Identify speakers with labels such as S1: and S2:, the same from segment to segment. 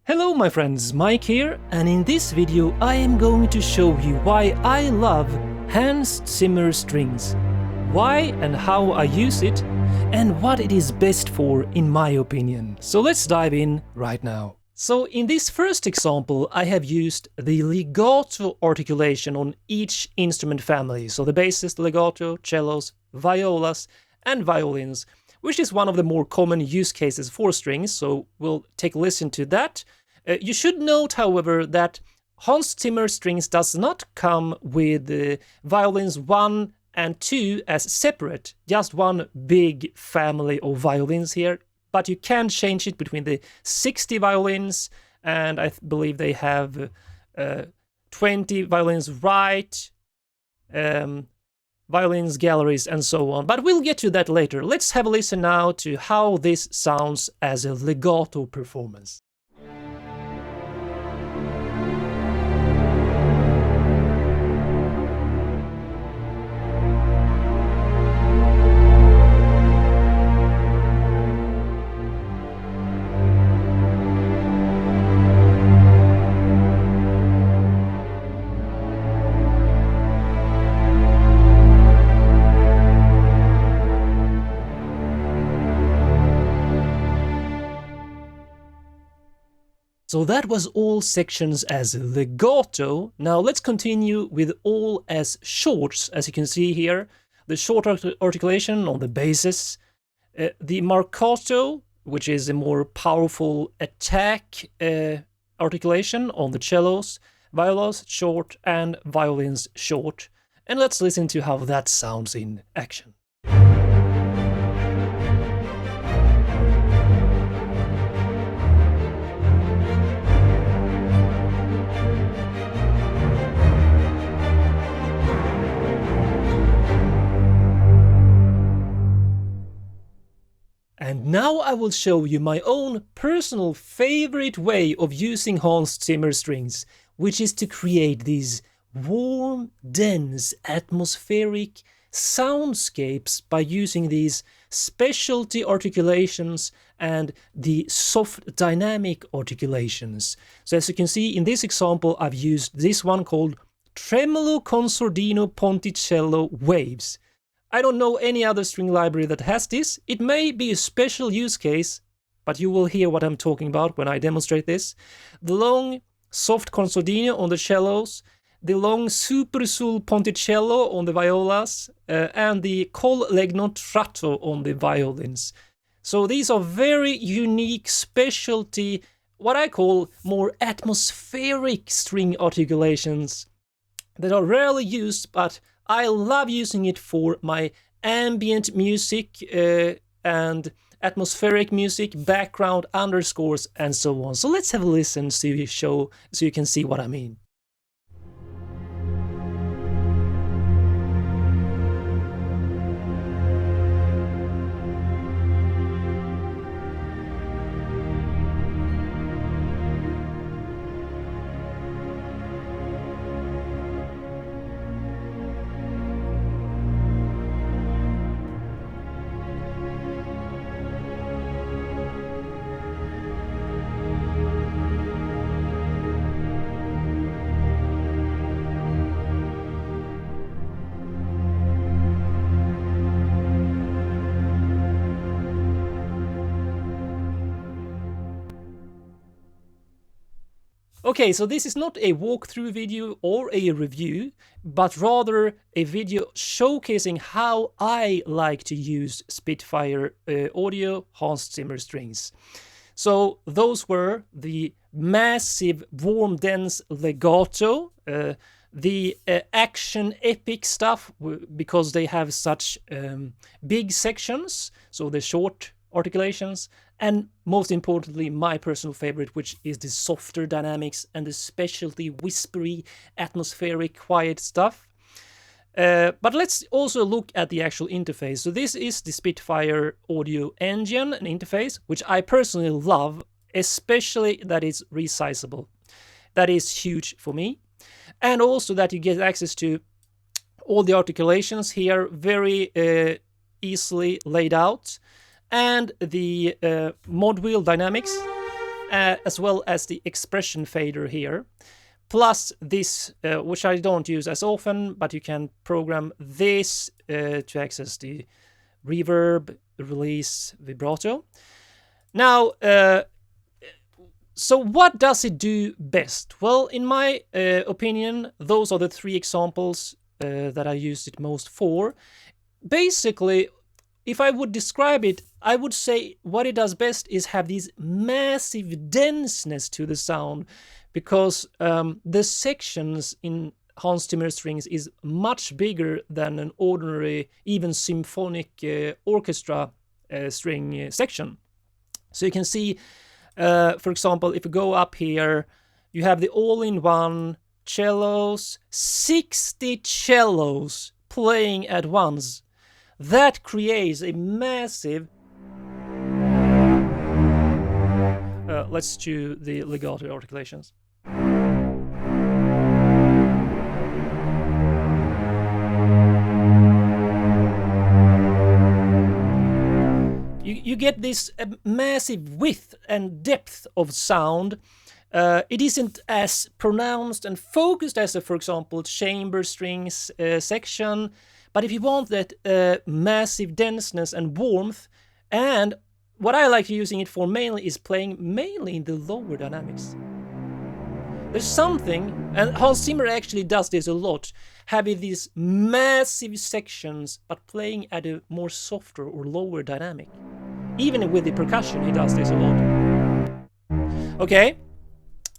S1: Hello my friends, Mike here, and in this video I am going to show you why I love Hans Zimmer strings, why and how I use it, and what it is best for in my opinion. So let's dive in right now. So in this first example I have used the legato articulation on each instrument family, so the basses, the legato, cellos, violas and violins, which is one of the more common use cases for strings, so we'll take a listen to that. You should note, however, that Hans Zimmer strings does not come with violins 1 and 2 as separate, just one big family of violins here, but you can change it between the 60 violins, and I believe they have 20 violins right, violins, galleries, and so on. But we'll get to that later. Let's have a listen now to how this sounds as a legato performance. So that was all sections as legato. Now let's continue with all as shorts. As you can see here, the short articulation on the basses, the marcato, which is a more powerful attack articulation on the cellos, violas short and violins short. And let's listen to how that sounds in action. And now I will show you my own personal favorite way of using Hans Zimmer strings, which is to create these warm, dense, atmospheric soundscapes by using these specialty articulations and the soft dynamic articulations. So as you can see in this example, I've used this one called Tremolo con Sordino Ponticello Waves. I don't know any other string library that has this. It may be a special use case, but you will hear what I'm talking about when I demonstrate this. The long soft consordino on the cellos, the long super sul ponticello on the violas, and the col legno tratto on the violins. So these are very unique specialty, what I call more atmospheric string articulations that are rarely used, but I love using it for my ambient music and atmospheric music, background, underscores, and so on. So let's have a listen so you can see what I mean. Okay, so this is not a walkthrough video or a review, but rather a video showcasing how I like to use Spitfire Audio Hans Zimmer strings. So those were the massive, warm, dense legato, the action epic stuff, because they have such big sections, so the short articulations, and most importantly, my personal favorite, which is the softer dynamics and the specialty whispery, atmospheric, quiet stuff. But let's also look at the actual interface. So this is the Spitfire Audio Engine, an interface, which I personally love, especially that it's resizable. That is huge for me. And also that you get access to all the articulations here, very easily laid out. And the mod wheel dynamics as well as the expression fader here, plus this, which I don't use as often, but you can program this to access the reverb, release, vibrato. Now, so what does it do best? Well, in my opinion, those are the three examples that I used it most for. Basically, if I would describe it, I would say what it does best is have this massive denseness to the sound, because the sections in Hans Zimmer strings is much bigger than an ordinary, even symphonic orchestra string section. So you can see, for example, if you go up here, you have the all-in-one cellos, 60 cellos playing at once. That creates a massive... let's do the legato articulations. You get this massive width and depth of sound. It isn't as pronounced and focused as, for example, chamber strings section. But if you want that massive denseness and warmth, and what I like using it for mainly is playing mainly in the lower dynamics. There's something, and Hans Zimmer actually does this a lot, having these massive sections but playing at a more softer or lower dynamic. Even with the percussion, he does this a lot. Okay,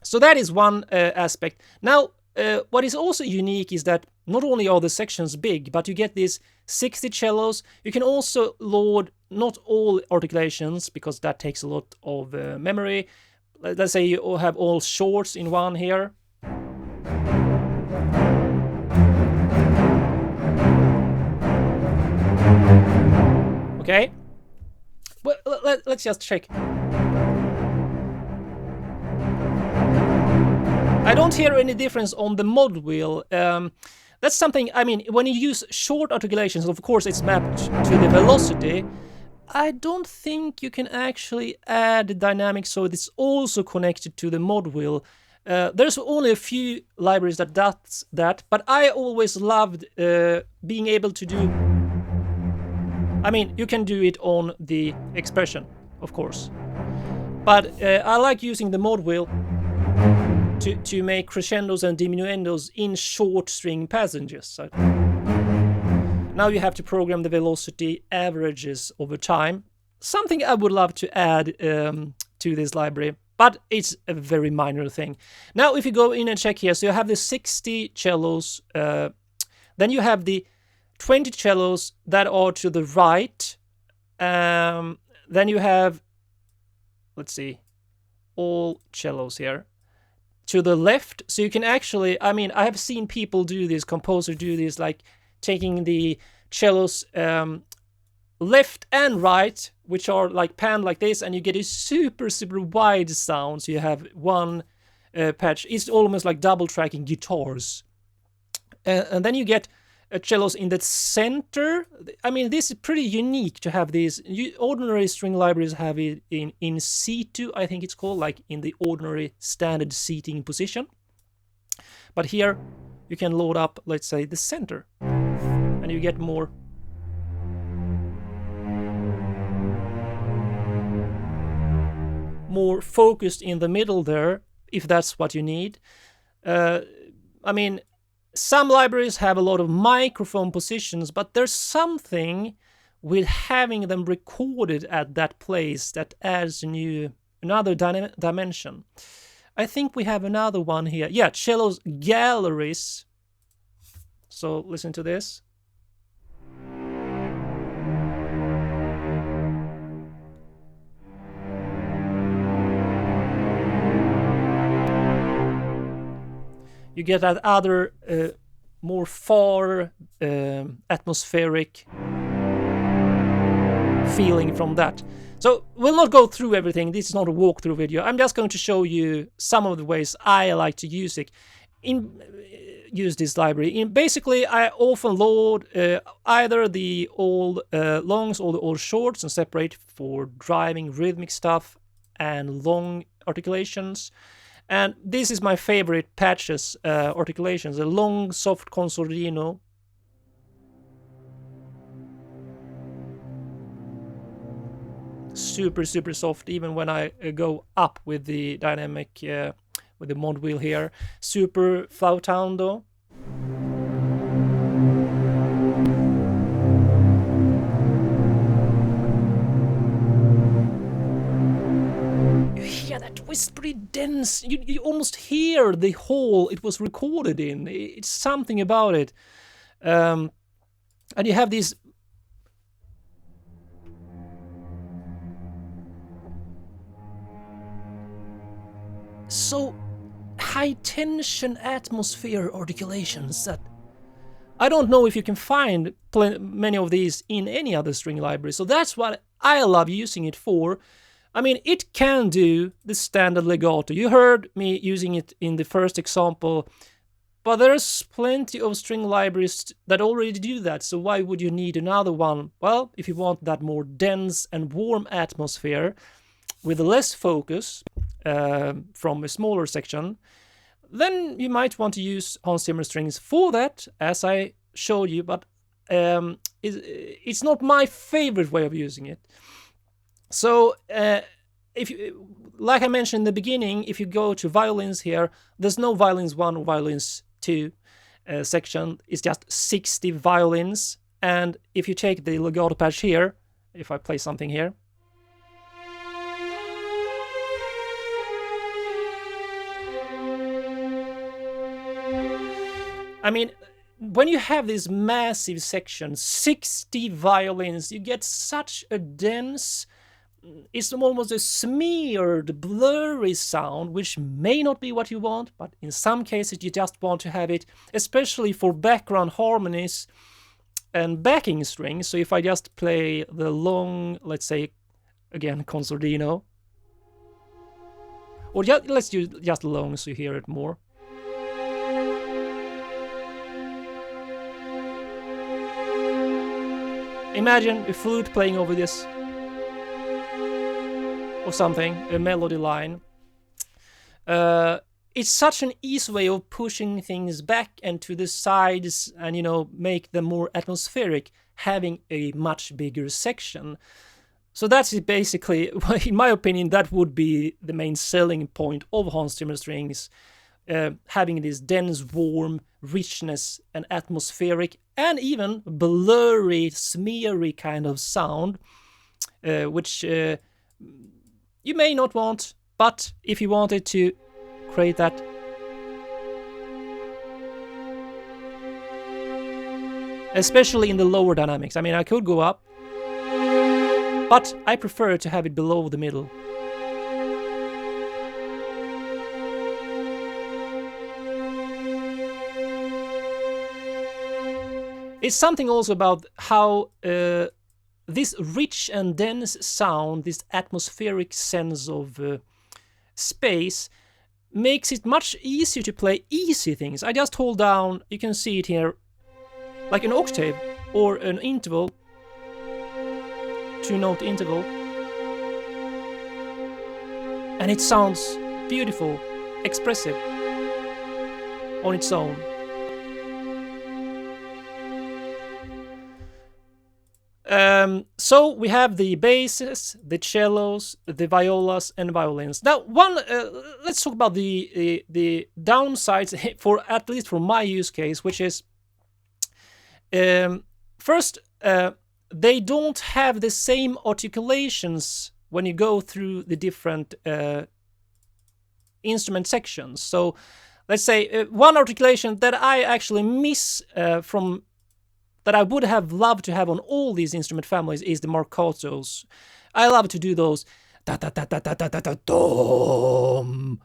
S1: so that is one aspect. Now, what is also unique is that not only are the sections big, but you get these 60 cellos. You can also load not all articulations, because that takes a lot of memory. Let's say you have all shorts in one here. Okay. Well, let's just check. I don't hear any difference on the mod wheel. That's something, I mean, when you use short articulations, of course it's mapped to the velocity. I don't think you can actually add the dynamics so it's also connected to the mod wheel. There's only a few libraries that does that, but I always loved being able to do... I mean, you can do it on the expression, of course. But I like using the mod wheel to make crescendos and diminuendos in short string passages. So now you have to program the velocity averages over time. Something I would love to add to this library, but it's a very minor thing. Now if you go in and check here, so you have the 60 cellos, then you have the 20 cellos that are to the right, then you have, let's see, all cellos here to the left. So you can actually, I mean, I have seen people do this, composers do this, like taking the cellos left and right, which are like panned like this, and you get a super wide sound. So you have one patch. It's almost like double tracking guitars, and then you get cellos in the center. I mean, this is pretty unique to have these. Ordinary string libraries have it in C2, I think it's called, like in the ordinary standard seating position. But here you can load up, let's say, the center, and you get more focused in the middle there, if that's what you need. I mean, some libraries have a lot of microphone positions, but there's something with having them recorded at that place that adds another dimension. I think we have another one here. Yeah, cellos galleries. So listen to this. You get that other more far atmospheric feeling from that. So we'll not go through everything. This is not a walkthrough video. I'm just going to show you some of the ways I like to use it. Use this library. Basically, I often load either the all longs or the all shorts and separate for driving rhythmic stuff and long articulations. And this is my favorite patches articulations, a long soft consordino. Super soft, even when I go up with the dynamic, with the mod wheel here. Super flautando. You hear that whispery dense, you almost hear the hall it was recorded in. It's something about it. And you have these so high tension atmosphere articulations that I don't know if you can find many of these in any other string library. So that's what I love using it for. I mean, it can do the standard legato. You heard me using it in the first example, but there's plenty of string libraries that already do that. So why would you need another one? Well, if you want that more dense and warm atmosphere with less focus from a smaller section, then you might want to use Hans Zimmer strings for that, as I showed you, but it's not my favorite way of using it. So, if you, like I mentioned in the beginning, if you go to violins here, there's no violins 1 or violins 2 section. It's just 60 violins. And if you take the legato patch here, if I play something here, I mean, when you have this massive section, 60 violins, you get such a dense, it's almost a smeared, blurry sound, which may not be what you want, but in some cases you just want to have it, especially for background harmonies and backing strings. So if I just play the long, let's say, again, consordino, or let's do just long so you hear it more. Imagine a flute playing over this, or something, a melody line. It's such an easy way of pushing things back and to the sides and, you know, make them more atmospheric, having a much bigger section. So that's basically, in my opinion, that would be the main selling point of Hans Zimmer strings, having this dense, warm richness and atmospheric and even blurry, smeary kind of sound, which you may not want, but if you wanted to create that, especially in the lower dynamics. I mean, I could go up, but I prefer to have it below the middle. It's something also about how this rich and dense sound, this atmospheric sense of space, makes it much easier to play easy things. I just hold down, you can see it here, like an octave or an interval, 2-note interval, and it sounds beautiful, expressive on its own. So we have the basses, the cellos, the violas, and violins. Now, let's talk about the downsides for, at least for my use case, which is first, they don't have the same articulations when you go through the different instrument sections. So let's say one articulation that I actually miss from that I would have loved to have on all these instrument families is the marcatos. I love to do those da da da da da da da da dom,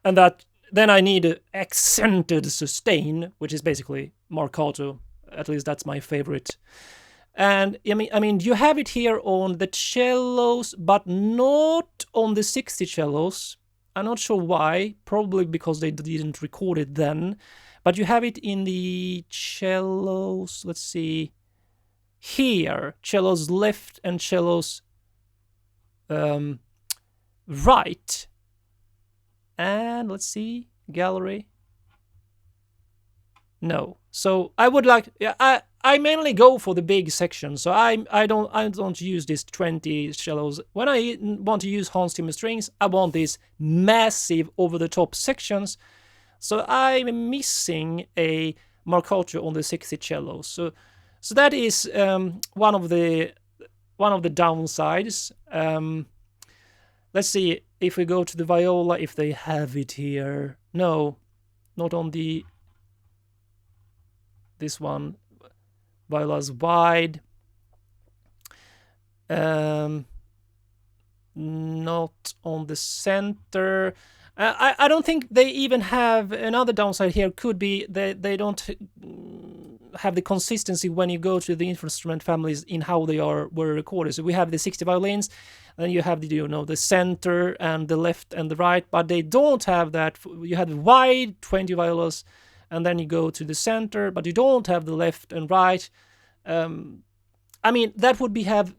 S1: and that then I need an accented sustain, which is basically marcato. At least that's my favorite. And I mean, you have it here on the cellos, but not on the 60 cellos. I'm not sure why. Probably because they didn't record it then. But you have it in the cellos, let's see, here, cellos left and cellos right. And let's see, gallery. No. So I would like, yeah, I mainly go for the big section. So I don't use these 20 cellos. When I want to use Hans Zimmer strings, I want these massive over the top sections. So I'm missing a marcato on the 60 cellos. So that is one of the downsides. Let's see if we go to the viola, if they have it here. No, not on this one. Viola's wide. Not on the center. I don't think they even have another downside here. Could be they don't have the consistency when you go to the instrument families in how they were recorded. So we have the 60 violins, then you have the center and the left and the right, but they don't have that. You have the wide 20 violas, and then you go to the center, but you don't have the left and right. I mean, that would have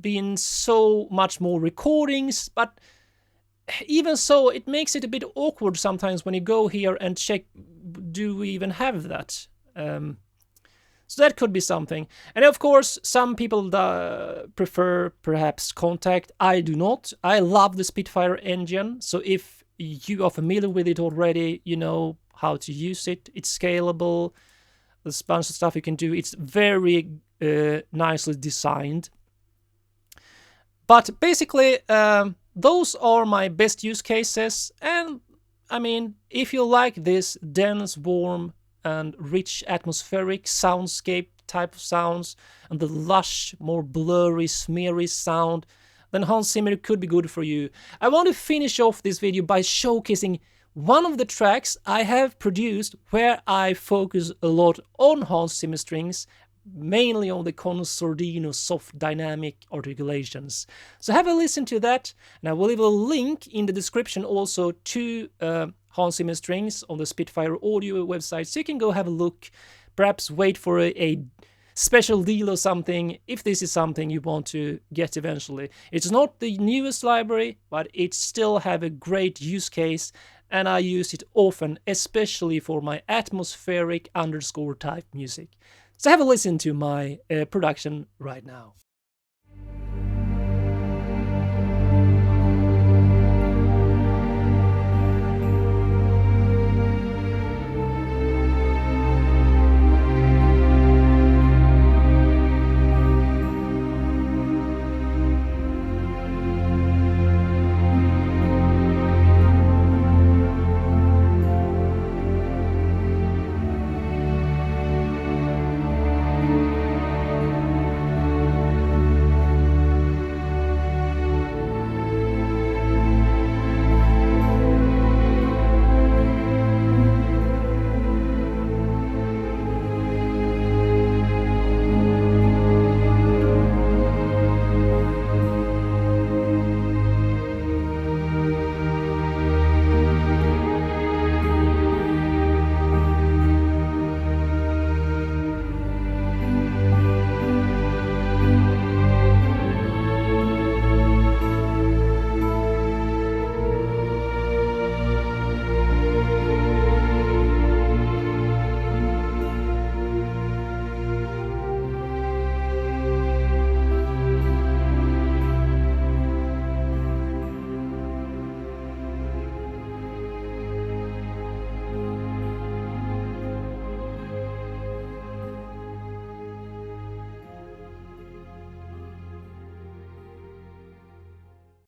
S1: been so much more recordings, but even so, it makes it a bit awkward sometimes when you go here and check, do we even have that? So that could be something. And of course, some people prefer perhaps Contact. I do not. I love the Spitfire engine. So if you are familiar with it already, you know how to use it. It's scalable. There's a bunch of stuff you can do. It's very nicely designed. But basically, those are my best use cases. And I mean, if you like this dense, warm, and rich atmospheric soundscape type of sounds, and the lush, more blurry, smeary sound, then Hans Zimmer could be good for you. I want to finish off this video by showcasing one of the tracks I have produced where I focus a lot on Hans Zimmer strings, mainly on the Consordino soft dynamic articulations. So have a listen to that, and I will leave a link in the description also to Hans Zimmer strings on the Spitfire Audio website, so you can go have a look, perhaps wait for a special deal or something, if this is something you want to get eventually. It's not the newest library, but it still have a great use case, and I use it often, especially for my atmospheric underscore type music. So have a listen to my production right now.